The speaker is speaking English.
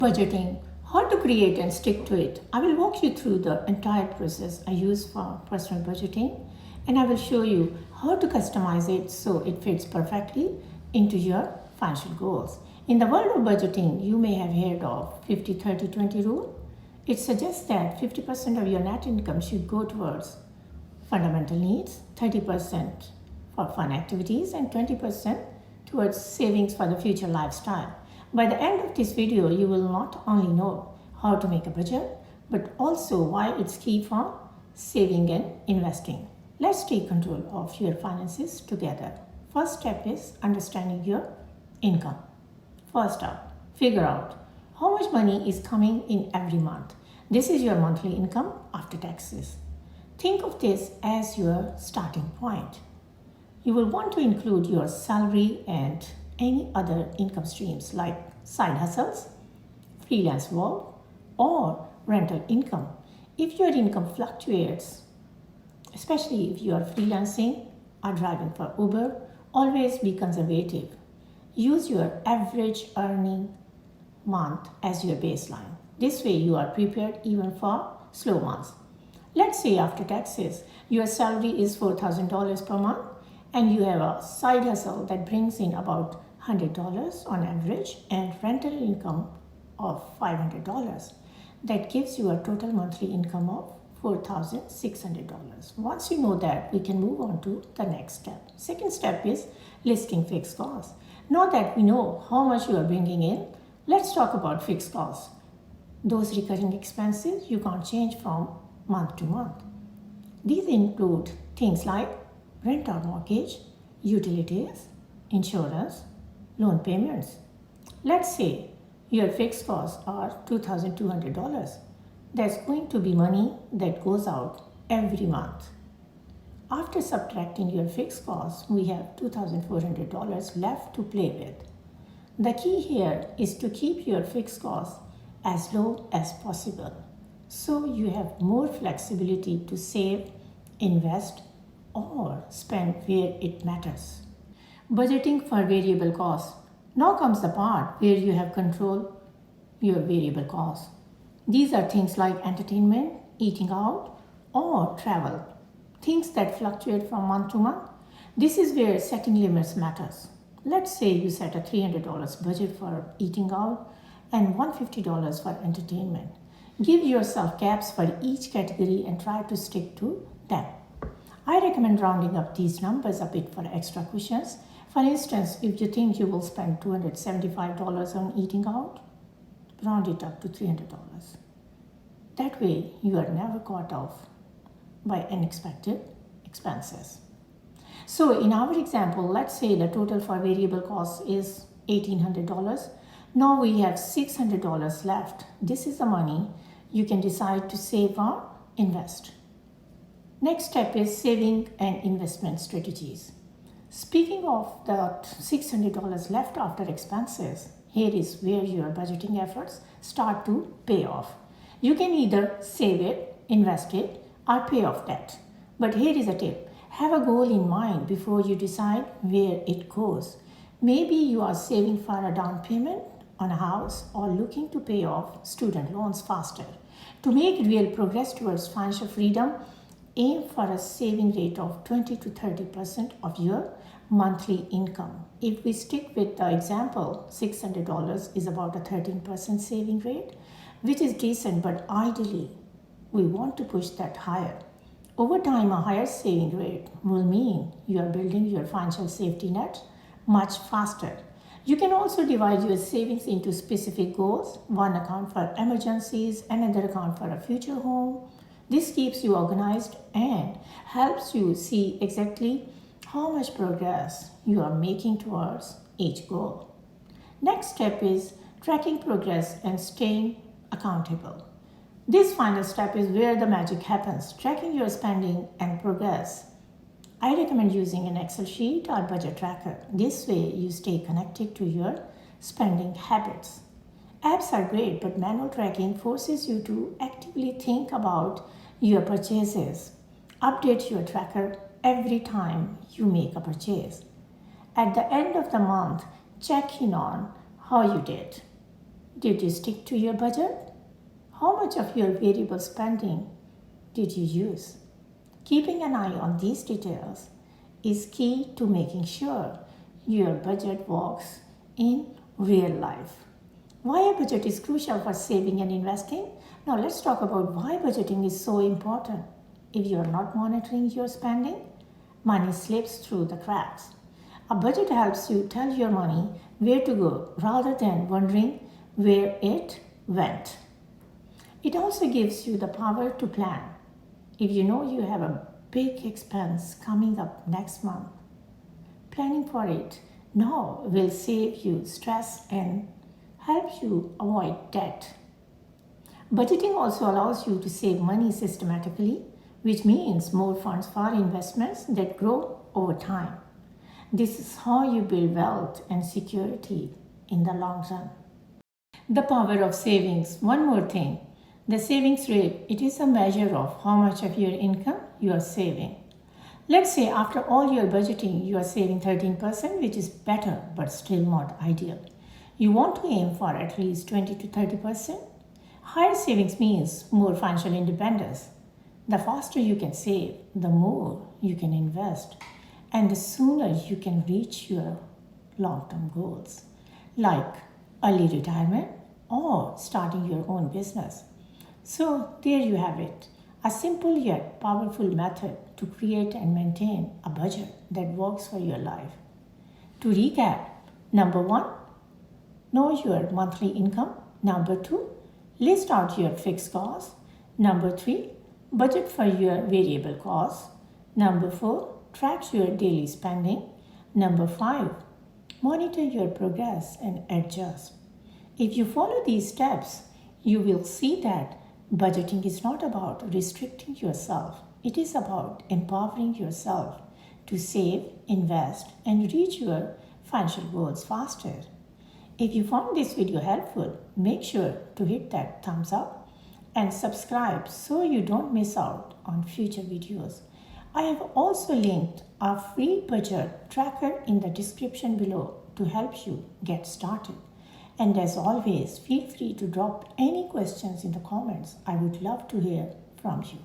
Budgeting, how to create and stick to it. I will walk you through the entire process I use for personal budgeting, and I will show you how to customize it so it fits perfectly into your financial goals. In the world of budgeting, you may have heard of 50-30-20 rule. It suggests that 50% of your net income should go towards fundamental needs, 30% for fun activities, and 20% towards savings for the future lifestyle. By the end of this video, you will not only know how to make a budget, but also why it's key for saving and investing. Let's take control of your finances together. First step is understanding your income. First up, figure out how much money is coming in every month. This is your monthly income after taxes. Think of this as your starting point. You will want to include your salary and any other income streams like side hustles, freelance work, or rental income. If your income fluctuates, especially if you are freelancing or driving for Uber, always be conservative. Use your average earning month as your baseline. This way you are prepared even for slow months. Let's say after taxes, your salary is $4,000 per month and you have a side hustle that brings in about $100 on average and rental income of $500. That gives you a total monthly income of $4,600. Once you know that, we can move on to the next step. Second step is listing fixed costs. Now that we know how much you are bringing in, let's talk about fixed costs. Those recurring expenses you can't change from month to month. These include things like rent or mortgage, utilities, insurance, loan payments. Let's say your fixed costs are $2,200. That's going to be money that goes out every month. After subtracting your fixed costs, we have $2,400 left to play with. The key here is to keep your fixed costs as low as possible so you have more flexibility to save, invest, or spend where it matters. Budgeting for variable costs. Now comes the part where you have control your variable costs. These are things like entertainment, eating out, or travel. Things that fluctuate from month to month. This is where setting limits matters. Let's say you set a $300 budget for eating out and $150 for entertainment. Give yourself caps for each category and try to stick to them. I recommend rounding up these numbers a bit for extra cushions. For instance, if you think you will spend $275 on eating out, round it up to $300. That way, you are never caught off by unexpected expenses. So in our example, let's say the total for variable costs is $1,800. Now we have $600 left. This is the money you can decide to save or invest. Next step is saving and investment strategies. Speaking of the $600 left after expenses, here is where your budgeting efforts start to pay off. You can either save it, invest it, or pay off debt. But here is a tip. Have a goal in mind before you decide where it goes. Maybe you are saving for a down payment on a house or looking to pay off student loans faster. To make real progress towards financial freedom, aim for a saving rate of 20 to 30% of your monthly income. If we stick with the example, $600 is about a 13% saving rate, which is decent, but ideally, we want to push that higher. Over time, a higher saving rate will mean you are building your financial safety net much faster. You can also divide your savings into specific goals, one account for emergencies, another account for a future home. This keeps you organized and helps you see exactly how much progress you are making towards each goal. Next step is tracking progress and staying accountable. This final step is where the magic happens, tracking your spending and progress. I recommend using an Excel sheet or budget tracker. This way you stay connected to your spending habits. Apps are great, but manual tracking forces you to actively think about your purchases. Update your tracker every time you make a purchase. At the end of the month, check in on how you did. Did you stick to your budget? How much of your variable spending did you use? Keeping an eye on these details is key to making sure your budget works in real life. Why a budget is crucial for saving and investing? Now let's talk about why budgeting is so important. If you are not monitoring your spending, money slips through the cracks. A budget helps you tell your money where to go rather than wondering where it went. It also gives you the power to plan. If you know you have a big expense coming up next month, planning for it now will save you stress and help you avoid debt. Budgeting also allows you to save money systematically, which means more funds for investments that grow over time. This is how you build wealth and security in the long run. The power of savings. One more thing. The savings rate, it is a measure of how much of your income you are saving. Let's say after all your budgeting, you are saving 13%, which is better but still not ideal. You want to aim for at least 20 to 30%. Higher savings means more financial independence. The faster you can save, the more you can invest, and the sooner you can reach your long-term goals, like early retirement or starting your own business. So there you have it, a simple yet powerful method to create and maintain a budget that works for your life. To recap, number one, know your monthly income. Number two, list out your fixed costs. Number three, budget for your variable costs. Number four, track your daily spending. Number five, monitor your progress and adjust. If you follow these steps, you will see that budgeting is not about restricting yourself. It is about empowering yourself to save, invest, and reach your financial goals faster. If you found this video helpful, make sure to hit that thumbs up and subscribe so you don't miss out on future videos. I have also linked a free budget tracker in the description below to help you get started. And as always, feel free to drop any questions in the comments. I would love to hear from you.